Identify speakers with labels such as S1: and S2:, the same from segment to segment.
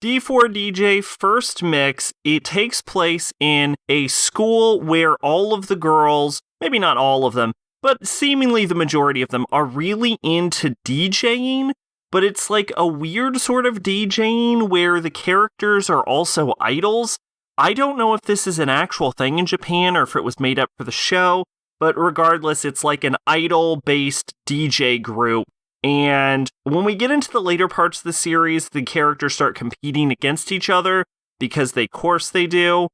S1: D4DJ First Mix, it takes place in a school where all of the girls, maybe not all of them, but seemingly the majority of them are really into DJing, but it's like a weird sort of DJing where the characters are also idols. I don't know if this is an actual thing in Japan or if it was made up for the show, but regardless, it's like an idol-based DJ group. And when we get into the later parts of the series, the characters start competing against each other because of course they do.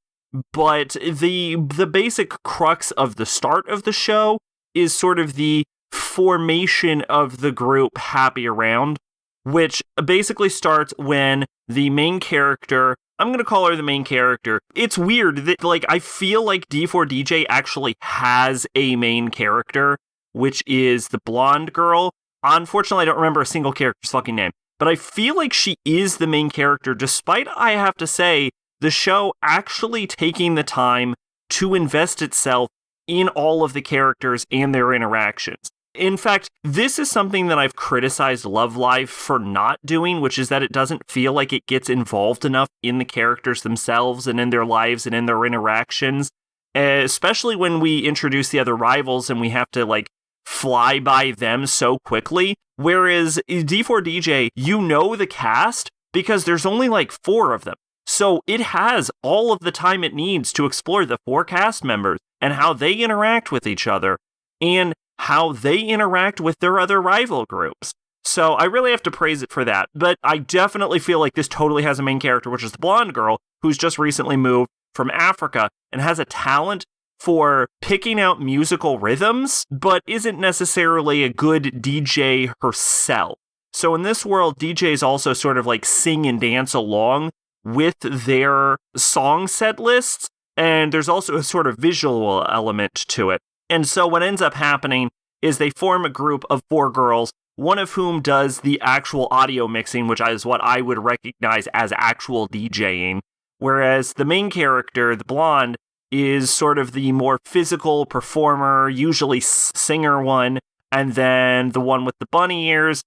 S1: But the basic crux of the start of the show is sort of the formation of the group Happy Around, which basically starts when the main character, I'm going to call her the main character. It's weird that, like, I feel like D4DJ actually has a main character, which is the blonde girl. Unfortunately, I don't remember a single character's fucking name, but I feel like she is the main character, despite, I have to say, the show actually taking the time to invest itself in all of the characters and their interactions. In fact, this is something that I've criticized Love Live for not doing, which is that it doesn't feel like it gets involved enough in the characters themselves and in their lives and in their interactions, especially when we introduce the other rivals and we have to, like, fly by them so quickly. Whereas D4DJ, you know the cast because there's only like 4 of them. So it has all of the time it needs to explore the 4 cast members and how they interact with each other and how they interact with their other rival groups. So I really have to praise it for that. But I definitely feel like this totally has a main character, which is the blonde girl who's just recently moved from Africa and has a talent for picking out musical rhythms, but isn't necessarily a good DJ herself. So in this world, DJs also sort of like sing and dance along with their song set lists, and there's also a sort of visual element to it. And so what ends up happening is they form a group of 4 girls, one of whom does the actual audio mixing, which is what I would recognize as actual DJing, whereas the main character, the blonde, is sort of the more physical performer, usually singer one, and then the one with the bunny ears,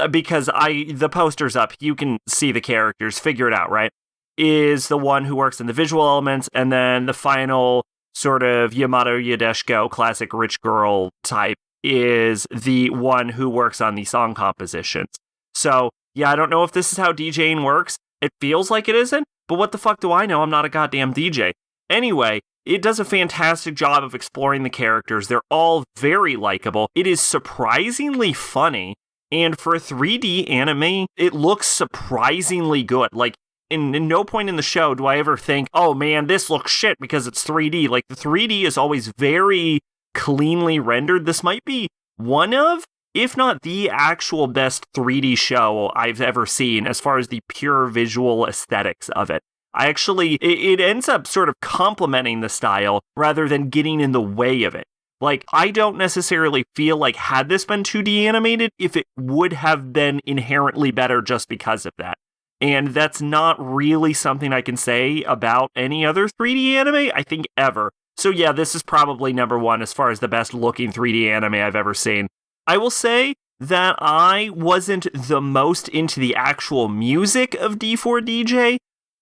S1: because the poster's up, you can see the characters, figure it out, right? Is the one who works in the visual elements, and then the final sort of Yamato Yadeshko classic rich girl type is the one who works on the song compositions. So, yeah, I don't know if this is how DJing works. It feels like it isn't, but what the fuck do I know? I'm not a goddamn DJ. Anyway, it does a fantastic job of exploring the characters. They're all very likable. It is surprisingly funny, and for a 3D anime, it looks surprisingly good. Like, in no point in the show do I ever think, oh man, this looks shit because it's 3D. Like, the 3D is always very cleanly rendered. This might be one of, if not the actual best 3D show I've ever seen as far as the pure visual aesthetics of it. It ends up sort of complementing the style rather than getting in the way of it. Like, I don't necessarily feel like had this been 2D animated, if it would have been inherently better just because of that. And that's not really something I can say about any other 3D anime, I think, ever. So yeah, this is probably number 1 as far as the best looking 3D anime I've ever seen. I will say that I wasn't the most into the actual music of D4DJ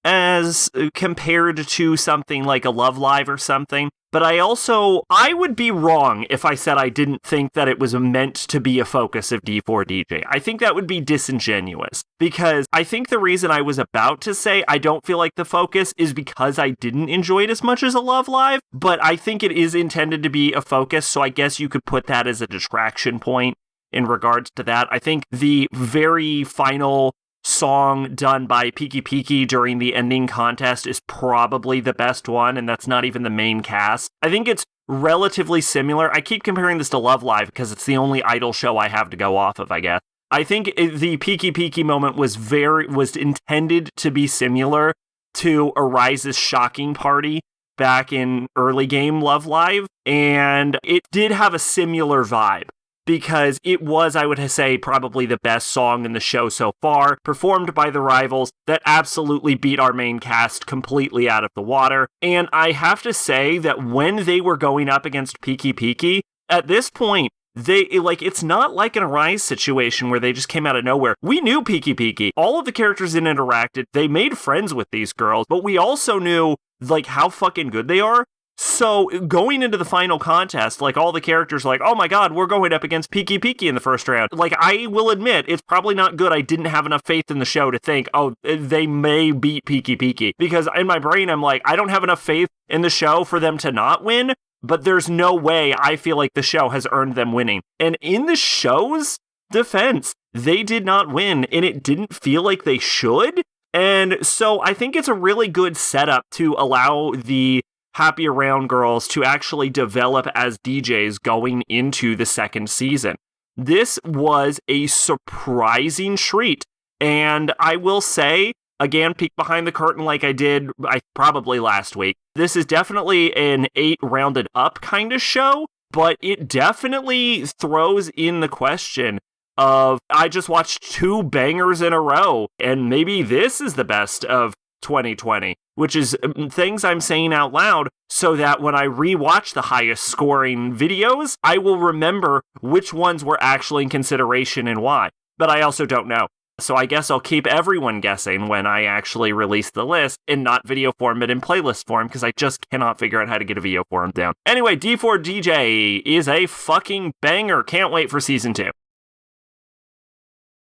S1: as compared to something like a Love Live or something. But I would be wrong if I said I didn't think that it was meant to be a focus of D4DJ. I think that would be disingenuous, because I think the reason I was about to say I don't feel like the focus is because I didn't enjoy it as much as a Love Live, but I think it is intended to be a focus, so I guess you could put that as a distraction point in regards to that. I think the very final song done by Piki Piki during the ending contest is probably the best one, and that's not even the main cast. I think it's relatively similar. I keep comparing this to Love Live because it's the only idol show I have to go off of, I guess. I think the Piki Piki moment was intended to be similar to Arise's Shocking Party back in early game Love Live, and it did have a similar vibe, because it was, I would say, probably the best song in the show so far, performed by the rivals that absolutely beat our main cast completely out of the water. And I have to say that when they were going up against Piki Piki, at this point, It's not like an Arise situation where they just came out of nowhere. We knew Piki Piki. All of the characters interacted. They made friends with these girls, but we also knew, like, how fucking good they are. So going into the final contest, like, all the characters are like, oh my god, we're going up against Piki Piki in the first round. Like, I will admit, it's probably not good. I didn't have enough faith in the show to think, oh, they may beat Piki Piki. Because in my brain, I'm like, I don't have enough faith in the show for them to not win, but there's no way I feel like the show has earned them winning. And in the show's defense, they did not win, and it didn't feel like they should. And so I think it's a really good setup to allow the Happy Around girls to actually develop as DJs going into the second season. This was a surprising treat, and I will say, again, peek behind the curtain like I did probably last week, this is definitely an 8 rounded up kind of show, but it definitely throws in the question of, I just watched 2 bangers in a row, and maybe this is the best of 2020, which is things I'm saying out loud so that when I rewatch the highest scoring videos, I will remember which ones were actually in consideration and why. But I also don't know. So I guess I'll keep everyone guessing when I actually release the list in not video form, but in playlist form, because I just cannot figure out how to get a video form down. Anyway, D4DJ is a fucking banger. Can't wait for season 2.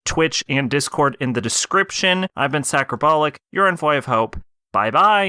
S1: Twitch and Discord in the description. I've been Sacrobolic, your envoy of hope. Bye-bye.